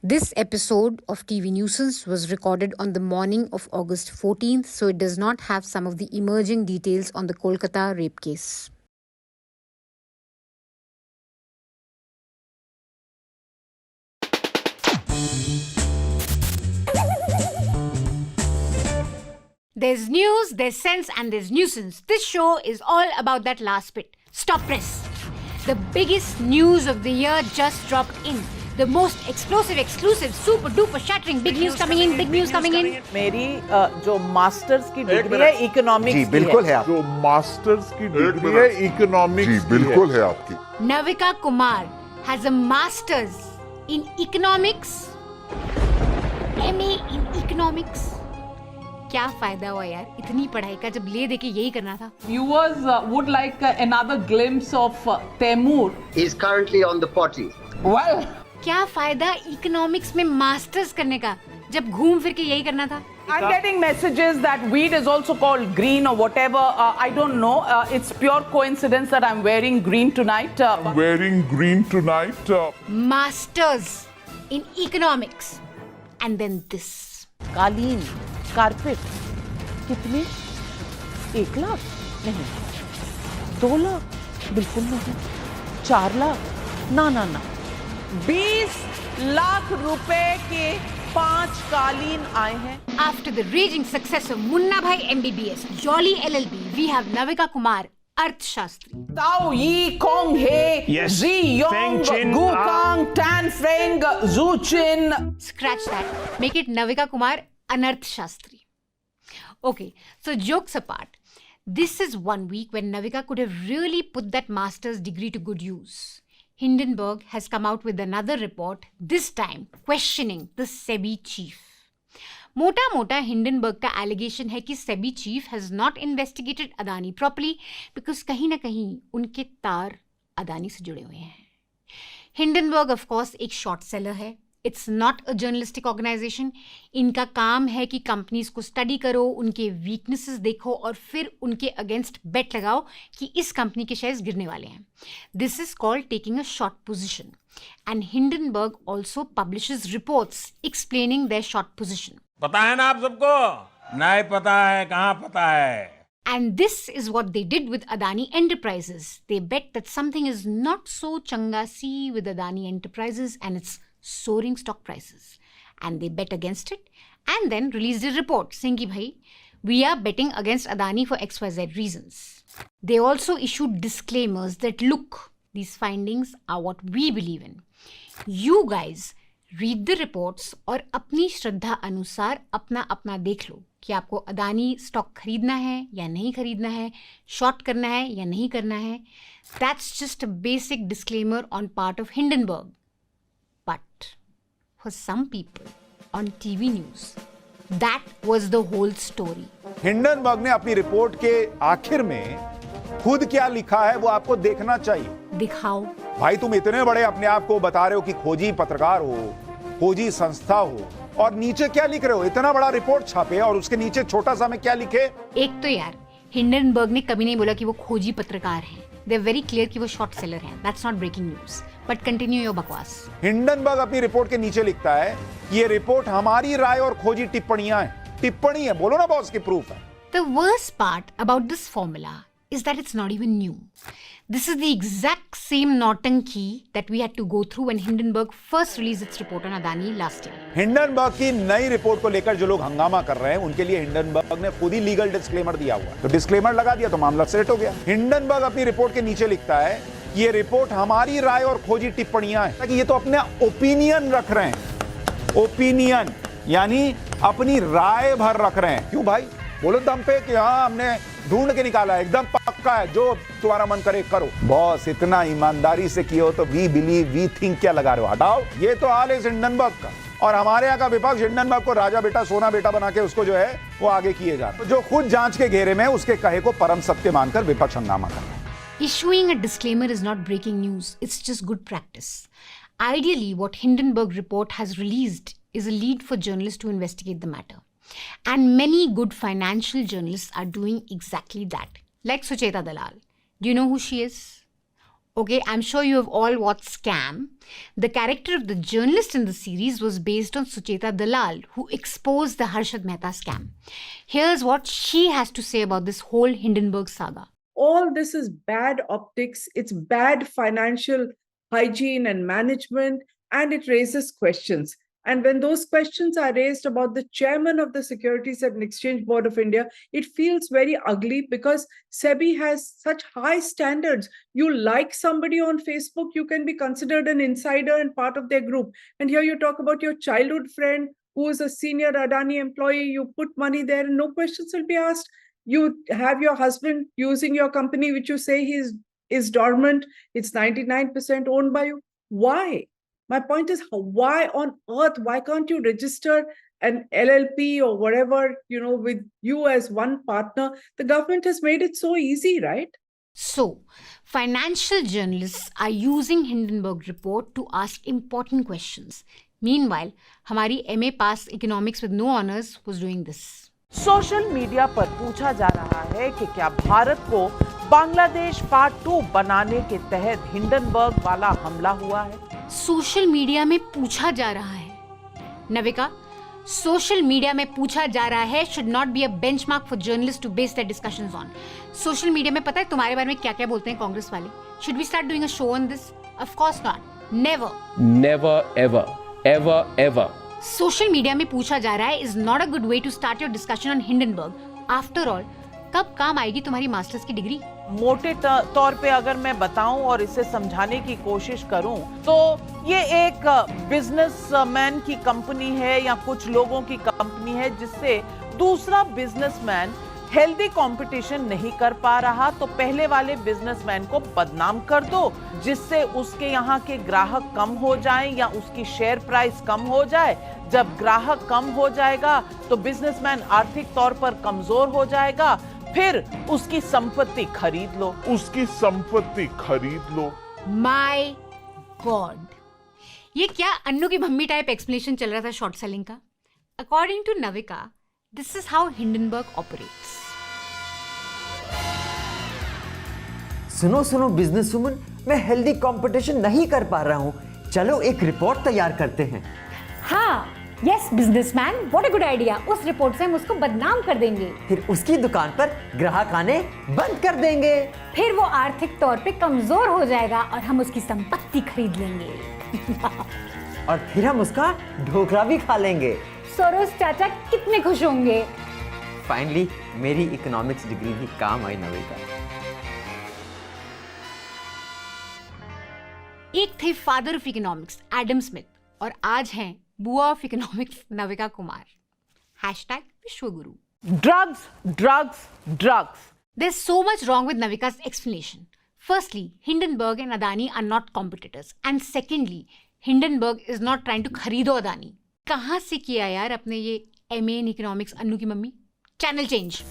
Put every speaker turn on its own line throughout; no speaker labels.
This episode of TV Nuisance was recorded on the morning of August 14th, so it does not have some of the emerging details on the Kolkata rape case. There's news, there's sense, and there's nuisance. This show is all about that last bit. Stop press. The biggest news of the year just dropped in. The most explosive, exclusive, super duper shattering big news coming in.
मेरी जो masters की degree है economics
जी
की
बिल्कुल
है।
है आप
जो मास्टर्स की डिग्री है इकोनॉमिक्स
जी बिल्कुल है आपकी
Navika Kumar has a master's in economics, MA in economics. क्या फायदा हुआ यार इतनी पढ़ाई का जब ले दे के यही करना था.
Viewers would like another glimpse of Taimur.
He's currently on the potty.
Well,
क्या फायदा इकोनॉमिक्स में मास्टर्स करने का जब घूम फिर के यही करना था.
I'm getting messages that weed is also called green or whatever. I don't know. It's pure coincidence that I'm wearing green tonight.
wearing green tonight.
Masters in economics and then this.
कालीन, carpet, कितने? 1 लाख? नहीं. 2 लाख? बिल्कुल नहीं. 4 लाख? ना. 20 लाख रुपए के 5 कालीन आए हैं.
After the raging success of Munna Bhai MBBS, Jolly LLB, we have Navika Kumar, Arthshastri.
Tao Yi Kong He,
Yes.
Zi Yong,
Feng Chin,
Gu Kang, Tan Freng, Zhu Chin.
Scratch that. Make it Navika Kumar, Anarth Shastri. Okay, so jokes apart, this is one week when Navika could have really put that master's degree to good use. Hindenburg has come out with another report, this time questioning the SEBI chief. मोटा Hindenburg का allegation है कि SEBI chief has not investigated Adani properly because कहीं ना कहीं उनके तार अदानी से जुड़े हुए हैं. हिंडनबर्ग ऑफ कोर्स एक शॉर्ट सेलर है. It's not a journalistic organisation. इनका काम है कि कंपनीज को स्टडी करो, उनके वीकनेसेस देखो और फिर उनके अगेंस्ट बेट लगाओ कि इस कंपनी के शेयर्स गिरने वाले हैं. This is called taking a short position and Hindenburg also publishes reports explaining their short position.
पता है ना आप सबको? नहीं पता है, कहाँ पता है?
And this is what they did with Adani Enterprises. They bet that something is not so changasi with Adani Enterprises and its soaring stock prices. And they bet against it and then released a report saying ki bhai, we are betting against Adani for XYZ reasons. They also issued disclaimers that look, these findings are what we believe in. You guys read the reports और अपनी श्रद्धा अनुसार अपना देख लो कि आपको Adani stock खरीदना है या नहीं खरीदना है, शॉर्ट करना है या नहीं करना है. That's just a basic disclaimer on part of Hindenburg. But for some people on TV news, that was the whole story.
Hindenburg ने अपनी रिपोर्ट के आखिर में खुद क्या लिखा है वो आपको देखना चाहिए.
दिखाओ.
भाई तुम इतने बड़े अपने आप को बता रहे हो कि खोजी पत्रकार हो, खोजी संस्था हो, और नीचे क्या लिख रहे हो? इतना बड़ा रिपोर्ट छापे और उसके नीचे छोटा सा में क्या लिखे?
एक तो यार हिंडनबर्ग ने कभी नहीं बोला कि वो खोजी पत्रकार हैं. दे आर वेरी क्लियर कि वो शॉर्ट सेलर हैं. That's not breaking news. But continue your बकवास.
हिंडनबर्ग अपनी रिपोर्ट के नीचे लिखता है ये रिपोर्ट हमारी राय और खोजी टिप्पणियां हैं. टिप्पणी है, बोलो ना बॉस की प्रूफ है.
The worst part about this formula is that it's not even new. This is the exact same Nautanki that we had to go through when Hindenburg first released its report on Adani last year.
Hindenburg की नई report को लेकर जो लोग हंगामा कर रहे हैं उनके लिए हिंडनबर्ग ने खुद ही लीगल डिस्क्लेमर दिया हुआ है. तो डिस्क्लेमर लगा दिया तो मामला सेट हो गया. हिंडनबर्ग अपनी रिपोर्ट के नीचे लिखता है ये रिपोर्ट हमारी राय और खोजी टिप्पणियां हैं. कि ये तो अपने ओपिनियन रख रहे हैं. ओपिनियन यानी अपनी राय भर रख रहे हैं. क्यों भाई? बोलो दम पे कि हाँ हमने ढूंढ के निकाला है, एकदम पक्का है, जो तुम्हारा मन करे करो. बॉस इतना ईमानदारी से किए हो तो वी बिलीव वी थिंक क्या लगा रहे हो? हटाओ. ये तो हाल है हिंडनबर्ग का. और हमारे यहाँ का विपक्ष हिंडनबर्ग को राजा बेटा सोना बेटा बना के उसको जो है वो आगे किए जा रहे. जो खुद जांच के घेरे में उसके कहे को परम सत्य मानकर विपक्ष हंगामा कर रहा है.
Issuing a disclaimer is not breaking news, it's just good practice. Ideally, what Hindenburg report has released is a lead for journalists to investigate the matter. And many good financial journalists are doing exactly that. Like Sucheta Dalal. Do you know who she is? Okay, I'm sure you have all watched Scam. The character of the journalist in the series was based on Sucheta Dalal, who exposed the Harshad Mehta scam. Here's what she has to say about this whole Hindenburg saga.
All this is bad optics, it's bad financial hygiene and management, and it raises questions. And when those questions are raised about the chairman of the Securities and Exchange Board of India, it feels very ugly because SEBI has such high standards. You like somebody on Facebook, you can be considered an insider and part of their group. And here you talk about your childhood friend who is a senior Adani employee, you put money there and no questions will be asked. You have your husband using your company, which you say is dormant. It's 99% owned by you. Why? My point is, why on earth, why can't you register an LLP or whatever, with you as one partner? The government has made it so easy, right?
So, financial journalists are using Hindenburg report to ask important questions. Meanwhile, हमारी MA pass economics with no honors was doing this.
Social media पर पूछा जा रहा है कि क्या भारत को Bangladesh part 2 बनाने के तहत हिंडनबर्ग वाला हमला हुआ है?
सोशल मीडिया में पूछा जा रहा है. नविका, सोशल मीडिया में पूछा जा रहा है should not be a benchmark for journalists to base their discussions on. Social media में पता है तुम्हारे बारे में क्या-क्या बोलते हैं कांग्रेस वाले? Should we start doing a show on this? Of course not. Never.
Never, ever. Ever, ever.
Social media में पूछा जा रहा है is not a good way to start your discussion on Hindenburg. After all, कब काम आएगी तुम्हारी masters की डिग्री?
मोटे तौर पे अगर मैं बताऊं और इसे समझाने की कोशिश करूं तो ये एक बिजनेसमैन की कंपनी है या कुछ लोगों की कंपनी है जिससे दूसरा बिजनेसमैन हेल्दी कंपटीशन नहीं कर पा रहा, तो पहले वाले बिजनेसमैन को बदनाम कर दो जिससे उसके यहाँ के ग्राहक कम हो जाएं या उसकी शेयर प्राइस कम हो जाए. जब ग्राहक कम हो जाएगा तो बिजनेसमैन आर्थिक तौर पर कमजोर हो जाएगा, फिर उसकी संपत्ति खरीद लो.
उसकी संपत्ति खरीद लो.
माय गॉड, ये क्या अन्नू की मम्मी टाइप एक्सप्लेनेशन चल रहा था शॉर्ट सेलिंग का? According to Navika, this is how Hindenburg operates.
सुनो बिजनेस वुमन, मैं हेल्दी कंपटीशन नहीं कर पा रहा हूँ. चलो एक रिपोर्ट तैयार करते हैं.
हाँ, yes businessman, what a good idea. उस रिपोर्ट से हम उसको बदनाम कर देंगे.
फिर उसकी दुकान पर ग्राहक आने बंद कर देंगे.
फिर वो आर्थिक तौर पे कमजोर हो जाएगा और हम उसकी संपत्ति खरीद लेंगे.
और फिर हम उसका ढोकला भी खा लेंगे.
सोरोस चाचा कितने खुश होंगे.
फाइनली मेरी इकोनॉमिक्स डिग्री भी काम आई नविका.
एक थे father of economics Adam Smith और आज हैं बुआ ऑफ इकोनॉमिक्स नविका कुमार. #विश्वगुरु.
Drugs.
There's so much wrong with Navika's explanation. Firstly, Hindenburg and Adani are not competitors. And secondly, Hindenburg is not trying to खरीदो अदानी. कहाँ से किया यार अपने ये MA in economics अन्नू की मम्मी? Channel change.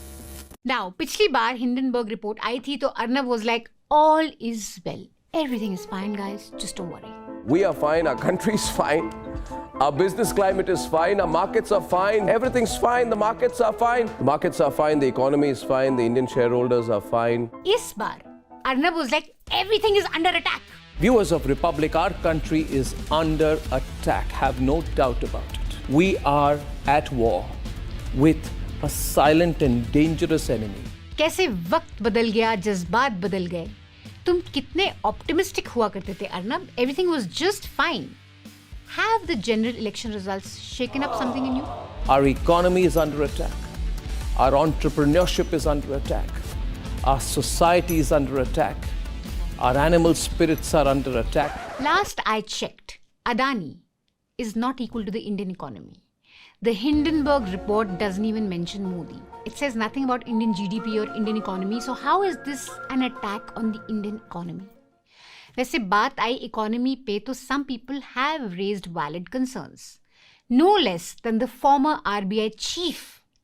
Now, पिछली बार Hindenburg report आई थी तो Arnab was like, all is well. Everything is fine, guys. Just don't worry.
We are fine. Our country is fine. Our business climate is fine. Our markets are fine. Everything's fine. The markets are fine. The markets are fine. The economy is fine. The Indian shareholders are fine.
इस बार Arnab was like, everything is under attack.
Viewers of Republic, our country is under attack. Have no doubt about it. We are at war with a silent and dangerous enemy.
कैसे वक्त बदल गया, जज्बात बदल गए. तुम कितने ऑप्टिमिस्टिक हुआ करते थे Arnab. Everything was just fine. Have the general election results shaken up something in you?
Our economy is under attack. Our entrepreneurship is under attack. Our society is under attack. Our animal spirits are under attack.
Last I checked, Adani is not equal to the Indian economy. The Hindenburg report doesn't even mention Modi. It says nothing about Indian GDP or Indian economy. So how is this an attack on the Indian economy? वैसे बात आई economy पे तो some people have raised valid concerns. No less than the former RBI chief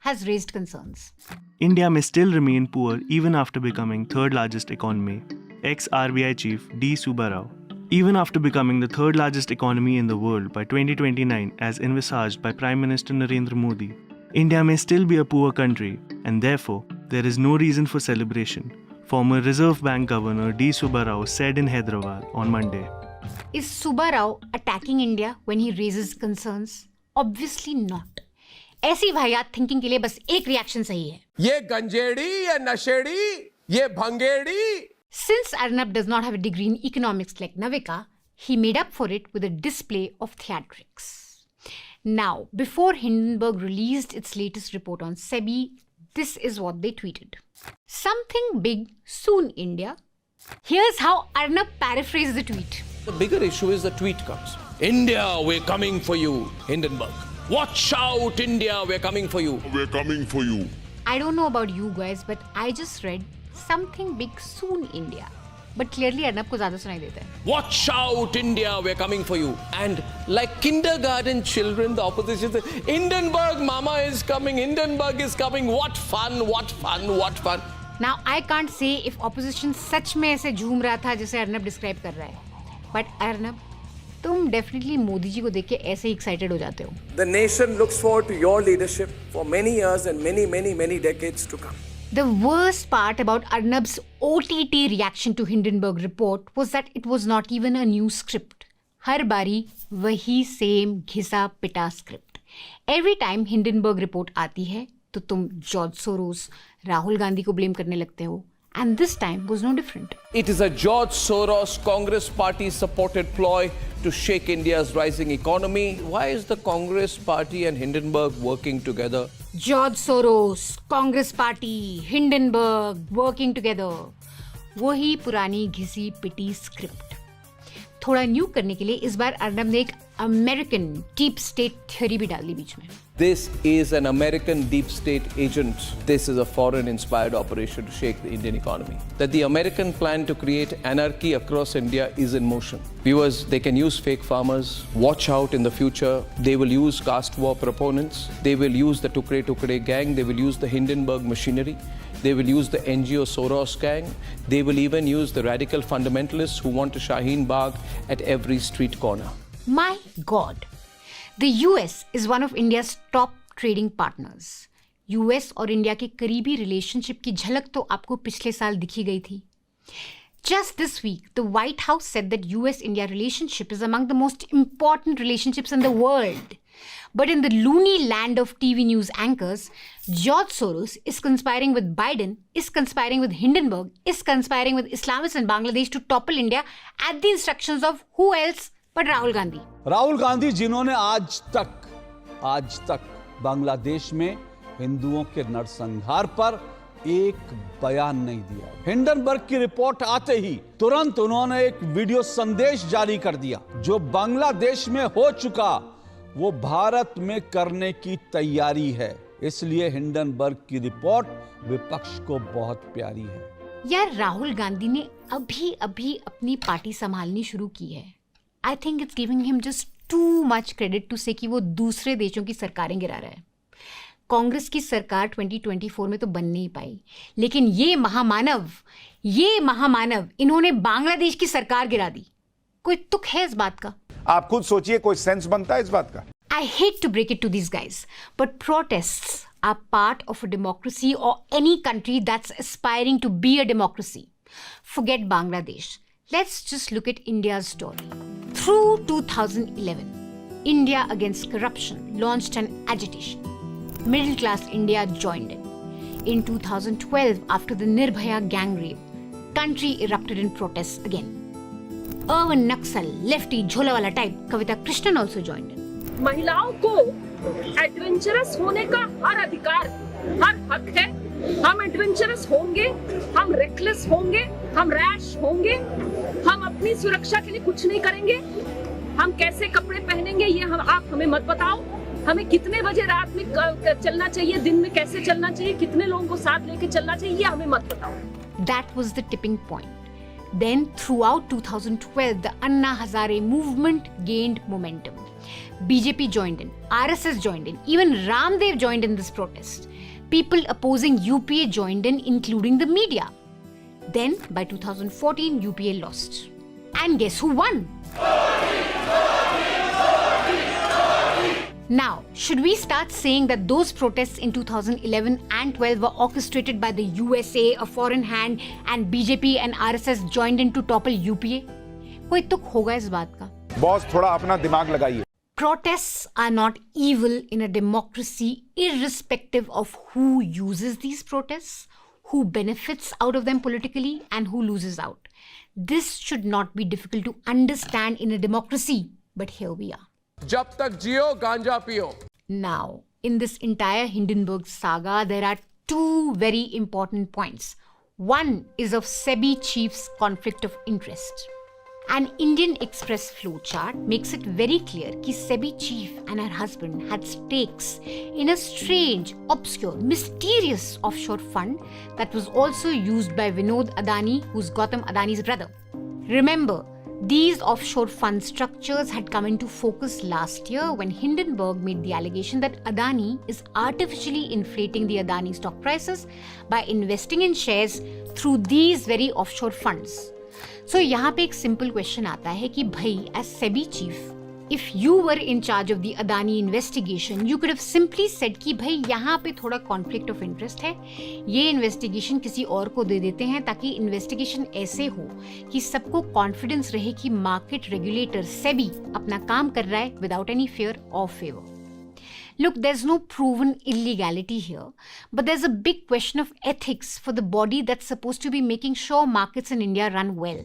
has raised concerns.
India may still remain poor even after becoming third largest economy. Ex-RBI chief D. Subbarao. Even after becoming the third largest economy in the world by 2029 as envisaged by Prime Minister Narendra Modi, India may still be a poor country and therefore there is no reason for celebration. former Reserve Bank Governor D. Subbarao said in Hyderabad on Monday.
Is Subbarao attacking India when he raises concerns? Obviously not. ऐसी वाहियात thinking के लिए बस एक reaction सही है.
ये गंजेड़ी, ये नशेड़ी, ये भंगेड़ी.
Since Arnab does not have a degree in economics like Navika, he made up for it with a display of theatrics. Now, before Hindenburg released its latest report on SEBI, this is what they tweeted. Something big soon, India. Here's how Arnab paraphrased the tweet.
The bigger issue is the tweet comes. India, we're coming for you, Hindenburg. Watch out, India, we're coming for you.
We're coming for you.
I don't know about you guys, but I just read something big soon, India. But clearly Arnab को ज़्यादा सुनाई देता है.
Watch out, India, we're coming for you. And like kindergarten children, the opposition says, Hindenburg, Mama is coming, Hindenburg is coming. What fun, what fun, what fun.
Now, I can't say if opposition सच में ऐसे झूम रहा था जैसे Arnab describe कर रहा है. But Arnab, तुम डेफिनेटली मोदी जी को देख के ऐसे ही एक्साइटेड हो जाते हो.
The nation looks forward to your leadership for many years and many decades to come.
The worst part about Arnab's OTT reaction to Hindenburg report was that it was not even a new script. हर बारी वही same घिसा पिटा script. Every time Hindenburg report आती है तो तुम George Soros, Rahul Gandhi को blame करने लगते हो. And this time was no different.
It is a George Soros Congress party supported ploy to shake India's rising economy. Why is the Congress party and Hindenburg working together?
George Soros, Congress party, Hindenburg working together. वही पुरानी घिसी पिटी script. थोड़ा new करने के लिए इस बार अर्नब ने एक American deep state theory भी डाल दी बीच में.
This is an American deep state agent. This is a foreign inspired operation to shake the Indian economy. That the American plan to create anarchy across India is in motion. Viewers, they can use fake farmers. Watch out in the future. They will use caste war proponents. They will use the Tukre gang. They will use the Hindenburg machinery. They will use the NGO Soros gang. They will even use the radical fundamentalists who want a Shaheen Bagh at every street corner.
My God. The US is one of India's top trading partners. US और India के करीबी relationship की झलक तो आपको पिछले साल दिखी गई थी. Just this week, the White House said that US-India relationship is among the most important relationships in the world. But in the loony land of TV news anchors, George Soros is conspiring with Biden, is conspiring with Hindenburg, is conspiring with Islamists in Bangladesh to topple India at the instructions of who else but Rahul Gandhi.
Rahul Gandhi जिन्होंने आज तक बांग्लादेश में हिंदुओं के नरसंहार पर एक बयान नहीं दिया. हिंडनबर्ग की रिपोर्ट आते ही तुरंत उन्होंने एक वीडियो संदेश जारी कर दिया. जो बांग्लादेश में हो चुका वो भारत में करने की तैयारी है. इसलिए हिंडनबर्ग की रिपोर्ट विपक्ष को बहुत प्यारी है.
यार, राहुल गांधी ने अभी अपनी पार्टी संभालनी शुरू की है. I think it's giving him just too much credit to say कि वो दूसरे देशों की सरकारें गिरा रहा है. कांग्रेस की सरकार 2024 में तो बन नहीं पाई, लेकिन ये महामानव इन्होंने बांग्लादेश की सरकार गिरा दी. कोई तुक है इस बात का?
आप खुद सोचिए, कोई सेंस बनता है इस बात का?
I hate to break it to these guys, but protests are part of a democracy or any country that's aspiring to be a democracy. Forget Bangladesh. Let's just look at India's story. Through 2011, India Against Corruption launched an agitation. Middle class India joined in. In 2012, after the Nirbhaya gang rape, country erupted in protests again. Urban Naxal, lefty, jhola wala type, Kavita Krishnan also joined in.
महिलाओं को adventurous होने का हर अधिकार, हर हक है. हम adventurous होंगे, हम रेकलेस होंगे, हम रैश होंगे, हम अपनी सुरक्षा के लिए कुछ नहीं करेंगे. हम कैसे कपड़े पहनेंगे ये आप हमें मत बताओ. हमें कितने बजे रात में चलना चाहिए, दिन में कैसे चलना चाहिए, कितने लोगों को साथ लेके चलना चाहिए, ये हमें मत बताओ.
That was the tipping point. Then throughout 2012, the Anna Hazare movement gained momentum. BJP joined in, RSS joined in, even Ramdev joined in this protest. People opposing UPA joined in, including the media. Then, by 2014, UPA lost. And guess who won? Now, should we start saying that those protests in 2011 and 12 were orchestrated by the USA, a foreign hand, and BJP and RSS joined in to topple UPA? कोई तुक होगा इस बात का?
Boss थोड़ा अपना दिमाग लगाइए.
Protests are not evil in a democracy, irrespective of who uses these protests, who benefits out of them politically, and who loses out. This should not be difficult to understand in a democracy, but here we are.
जब तक जियो गांजा पियो.
Now, in this entire Hindenburg saga, there are two very important points. One is of SEBI chief's conflict of interest. An Indian Express flowchart makes it very clear that SEBI chief and her husband had stakes in a strange, obscure, mysterious offshore fund that was also used by Vinod Adani, who's Gautam Adani's brother. Remember, these offshore fund structures had come into focus last year when Hindenburg made the allegation that Adani is artificially inflating the Adani stock prices by investing in shares through these very offshore funds. So यहाँ पे एक simple question आता है कि भाई as SEBI chief, if you were in charge of the Adani investigation, you could have simply said कि भाई यहाँ पे थोड़ा conflict of interest है, ये investigation किसी और को दे देते हैं ताकि investigation ऐसे हो कि सबको confidence रहे कि market regulator SEBI अपना काम कर रहा है without any fear or favor. Look, there's no proven illegality here, but there's a big question of ethics for the body that's supposed to be making sure markets in India run well.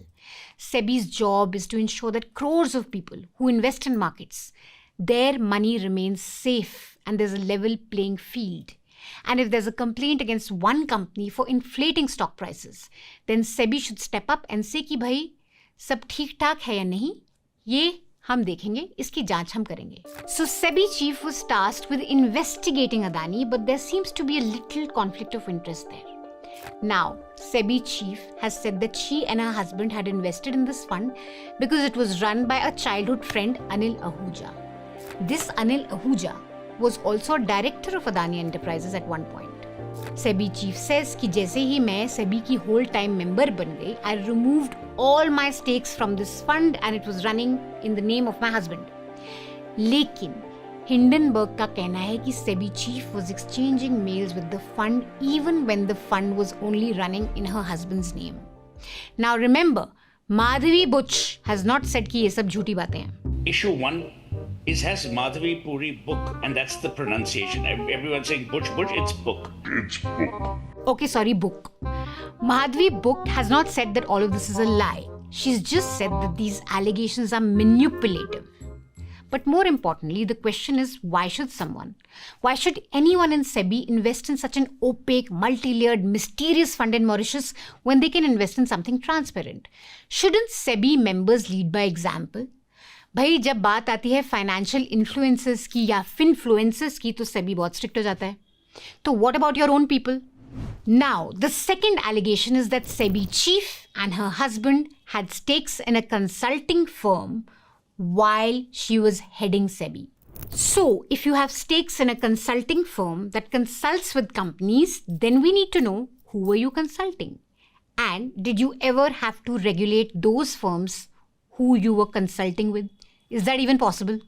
SEBI's job is to ensure that crores of people who invest in markets, their money remains safe and there's a level playing field. And if there's a complaint against one company for inflating stock prices, then SEBI should step up and say कि भाई सब ठीक ठाक है या नहीं, ये हम देखेंगे, इसकी जांच हम करेंगे. So SEBI chief was tasked with investigating Adani, but there seems to be a little conflict of interest there. Now, SEBI chief has said that she and her husband had invested in this fund because it was run by a childhood friend, Anil Ahuja. This Anil Ahuja was also a director of Adani Enterprises at one point. SEBI chief says कि जैसे ही मैं SEBI की whole time member बन गई, I removed all my stakes from this fund and it was running in the name of my husband. लेकिन Hindenburg का कहना है कि SEBI chief was exchanging mails with the fund even when the fund was only running in her husband's name. Now remember, Madhavi Butch has not said कि ये सब झूठी बातें हैं.
Issue 1 has Madhavi Puri book, and that's the pronunciation. Everyone's saying Butch, it's book. It's book.
Okay, sorry, book. Madhavi book has not said that all of this is a lie. She's just said that these allegations are manipulative. But more importantly, the question is, why should anyone in SEBI invest in such an opaque, multi-layered, mysterious fund in Mauritius when they can invest in something transparent? Shouldn't SEBI members lead by example? भाई जब बात आती है financial influences की या फिनफ्लुएंसेस की तो सेबी बहुत स्ट्रिक्ट हो जाता है. तो what about your own people? Now the second allegation is that SEBI chief and her husband had stakes in a consulting firm while she was heading SEBI. So, if you have stakes in a consulting firm that consults with companies, then we need to know who were you consulting? And did you ever have to regulate those firms who you were consulting with? Is that even possible?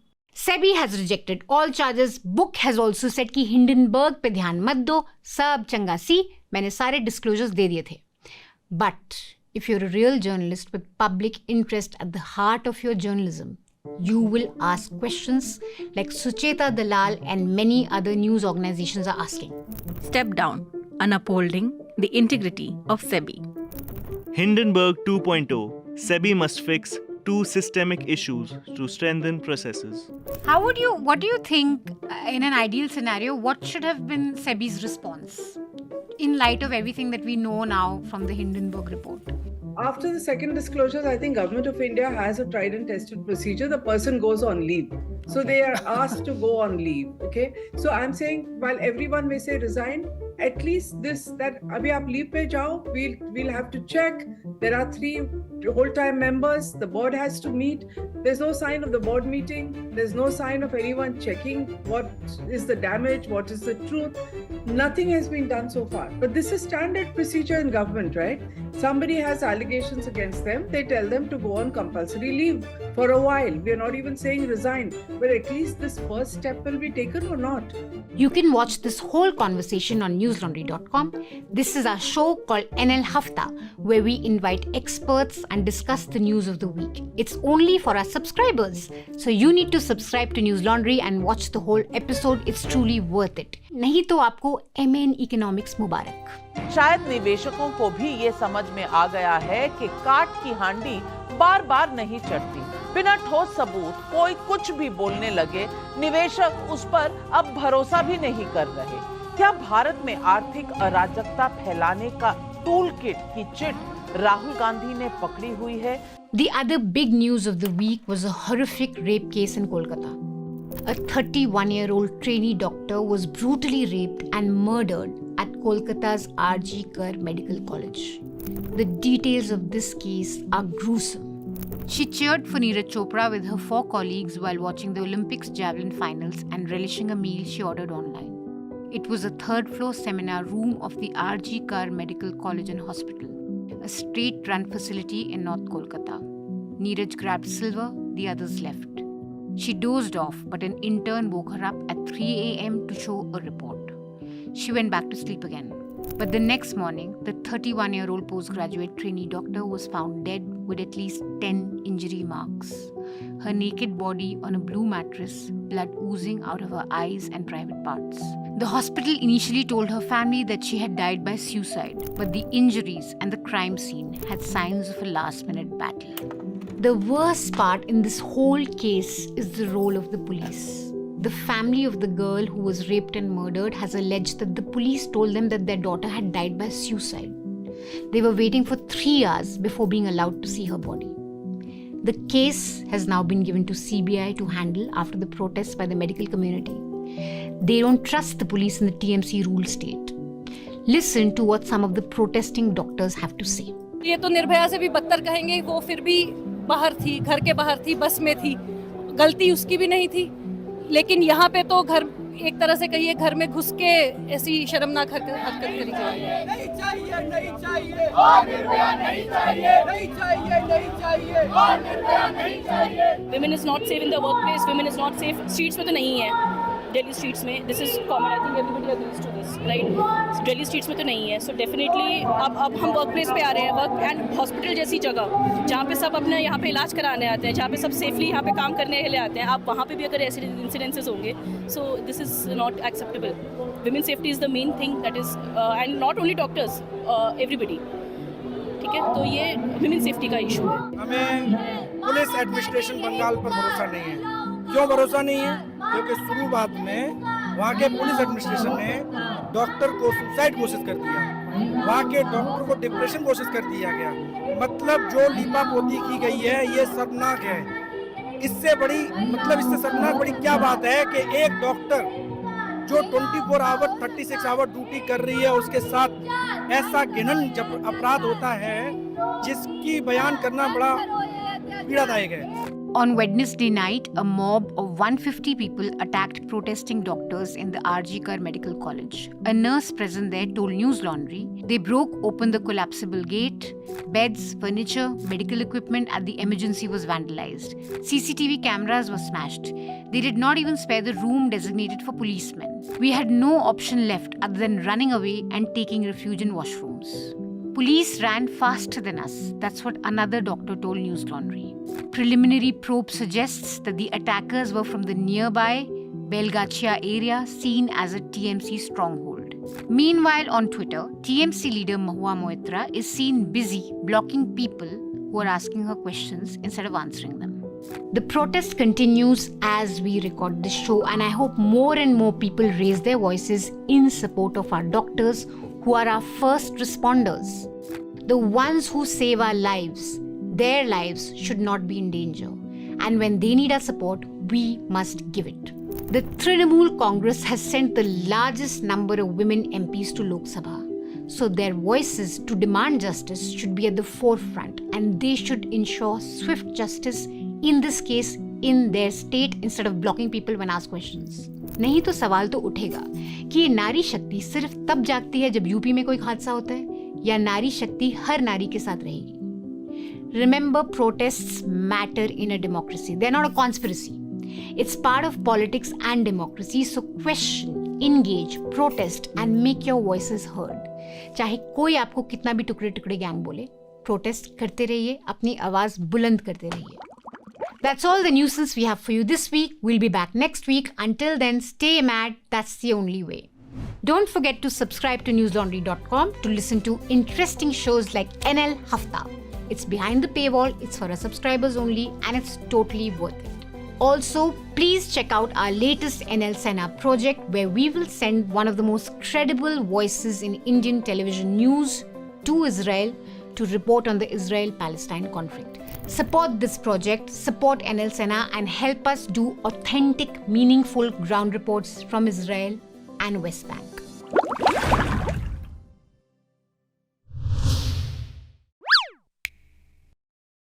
SEBI has rejected all charges. Book has also said कि Hindenburg पे ध्यान मत दो, सब चंगा सी, मैंने सारे disclosures दे दिए थे. But if you're a real journalist with public interest at the heart of your journalism, you will ask questions like Sucheta Dalal and many other news organizations are asking.
Step down on upholding the integrity of SEBI.
Hindenburg 2.0. SEBI must fix 2 systemic issues to strengthen processes.
What do you think, in an ideal scenario, what should have been SEBI's response in light of everything that we know now from the Hindenburg report?
After the second disclosures, I think Government of India has a tried and tested procedure. The person goes on leave. So they are asked to go on leave. Okay. So I'm saying, while everyone may say resign, at least that abhi aap leave pe jao, we'll have to check. There are 3 whole-time members. The board has to meet. There's no sign of the board meeting. There's no sign of anyone checking what is the damage, what is the truth. Nothing has been done so far. But this is standard procedure in government, right? Somebody has allegations against them. They tell them to go on compulsory leave. for a while. We are not even saying resign, but at least this first step will be taken or not.
You can watch this whole conversation on newslaundry.com. This is our show called NL Hafta, where we invite experts and discuss the news of the week. It's only for our subscribers. So you need to subscribe to News Laundry and watch the whole episode. It's truly worth it. नहीं तो आपको MA in Economics मुबारक।
शायद निवेशकों को भी ये समझ में आ गया है कि काट की हांडी बार बार नहीं चढ़ती। बिना ठोस सबूत कोई कुछ भी बोलने लगे, निवेशक उस पर अब भरोसा भी नहीं कर रहे। क्या भारत में आर्थिक अराजकता फैलाने का टूल किट की चिट राहुल गांधी ने पकड़ी हुई है?
The other big news of the week was a horrific rape case in Kolkata. A 31-year-old trainee doctor was brutally raped and murdered at Kolkata's R.G. Kar Medical College. The details of this case are gruesome. She cheered for Neeraj Chopra with her 4 colleagues while watching the Olympics javelin finals and relishing a meal she ordered online. It was a 3rd-floor seminar room of the R.G. Kar Medical College and Hospital, a state-run facility in North Kolkata. Neeraj grabbed silver, the others left. She dozed off, but an intern woke her up at 3 a.m. to show a report. She went back to sleep again. But the next morning, the 31-year-old postgraduate trainee doctor was found dead with at least 10 injury marks. Her naked body on a blue mattress, blood oozing out of her eyes and private parts. The hospital initially told her family that she had died by suicide, but the injuries and the crime scene had signs of a last-minute battle. The worst part in this whole case is the role of the police. The family of the girl who was raped and murdered has alleged that the police told them that their daughter had died by suicide. They were waiting for 3 hours before being allowed to see her body. The case has now been given to CBI to handle after the protests by the medical community. They don't trust the police in the TMC ruled state. Listen to what some of the protesting doctors have to say.
ये तो निर्भया से भी बदतर कहेंगे, वो फिर भी बाहर थी, घर के बाहर थी, बस में थी, गलती उसकी भी नहीं थी। लेकिन यहाँ पे तो घर एक तरह से कहिए घर में घुस के ऐसी शर्मनाक हरकत करी जाए। नहीं चाहिए, नहीं चाहिए, और निर्भया नहीं चाहिए, नहीं चाहिए, नहीं चाहिए, और निर्भया नहीं चाहिए। Women is not safe in the workplace, women is not safe streets में तो नहीं है। दिल्ली स्ट्रीट्स में this is common, I think everybody agrees to this, right? Delhi streets में तो नहीं है। सो डेफिनेटली अब हम वर्क प्लेस पे आ रहे हैं, वर्क एंड हॉस्पिटल जैसी जगह जहाँ पे सब अपने यहाँ पे इलाज कराने आते हैं, जहाँ पे सब सेफली यहाँ पे काम करने के लिए आते हैं, आप वहाँ पे भी अगर ऐसे इंसिडेंसेस होंगे, so this is not acceptable. Women safety is the main thing that is, and not only doctors, everybody, ठीक है? तो ये विमेन सेफ्टी का इशू है।
हमें पुलिस एडमिनिस्ट्रेशन बंगाल पर भरोसा नहीं है। क्यों भरोसा नहीं है? क्योंकि शुरुआत में वहाँ के पुलिस एडमिनिस्ट्रेशन ने डॉक्टर को सुसाइड घोषित कर दिया, वहाँ के डॉक्टर को डिप्रेशन घोषित कर दिया गया। मतलब जो लीपापोती की गई है ये शर्मनाक है। इससे बड़ी इससे शर्मनाक बड़ी क्या बात है कि एक डॉक्टर जो 24 आवर 36 आवर ड्यूटी कर रही है, उसके साथ ऐसा घिनन जब अपराध होता है जिसकी बयान करना बड़ा पीड़ादायक है।
On Wednesday night, a mob of 150 people attacked protesting doctors in the R.G. Kar Medical College. A nurse present there told News Laundry they broke open the collapsible gate, beds, furniture, medical equipment at the emergency was vandalized. CCTV cameras were smashed. They did not even spare the room designated for policemen. We had no option left other than running away and taking refuge in washrooms. Police ran faster than us. That's what another doctor told News Laundry. Preliminary probe suggests that the attackers were from the nearby Belgachia area seen as a TMC stronghold. Meanwhile, on Twitter, TMC leader Mahua Moitra is seen busy blocking people who are asking her questions instead of answering them. The protest continues as we record this show, and I hope more and more people raise their voices in support of our doctors who are our first responders. The ones who save our lives, their lives should not be in danger. And when they need our support, we must give it. The Trinamool Congress has sent the largest number of women MPs to Lok Sabha. So their voices to demand justice should be at the forefront, and they should ensure swift justice in this case in their state instead of blocking people when asked questions. नहीं तो सवाल तो उठेगा कि ये नारी शक्ति सिर्फ तब जागती है जब यूपी में कोई हादसा होता है, या नारी शक्ति हर नारी के साथ रहेगी। Remember, protests matter in a democracy. They're not a conspiracy. It's part of politics and democracy. So question, engage, protest and make your voices heard. चाहे कोई आपको कितना भी टुकड़े टुकड़े गैंग बोले, प्रोटेस्ट करते रहिए, अपनी आवाज बुलंद करते रहिए. That's all the nuisance we have for you this week. We'll be back next week. Until then, stay mad. That's the only way. Don't forget to subscribe to newslaundry.com to listen to interesting shows like NL Hafta. It's behind the paywall, it's for our subscribers only, and it's totally worth it. Also, please check out our latest NL Sena project, where we will send one of the most credible voices in Indian television news to Israel to report on the Israel-Palestine conflict. Support this project, support NL Sena, and help us do authentic, meaningful ground reports from Israel and West Bank.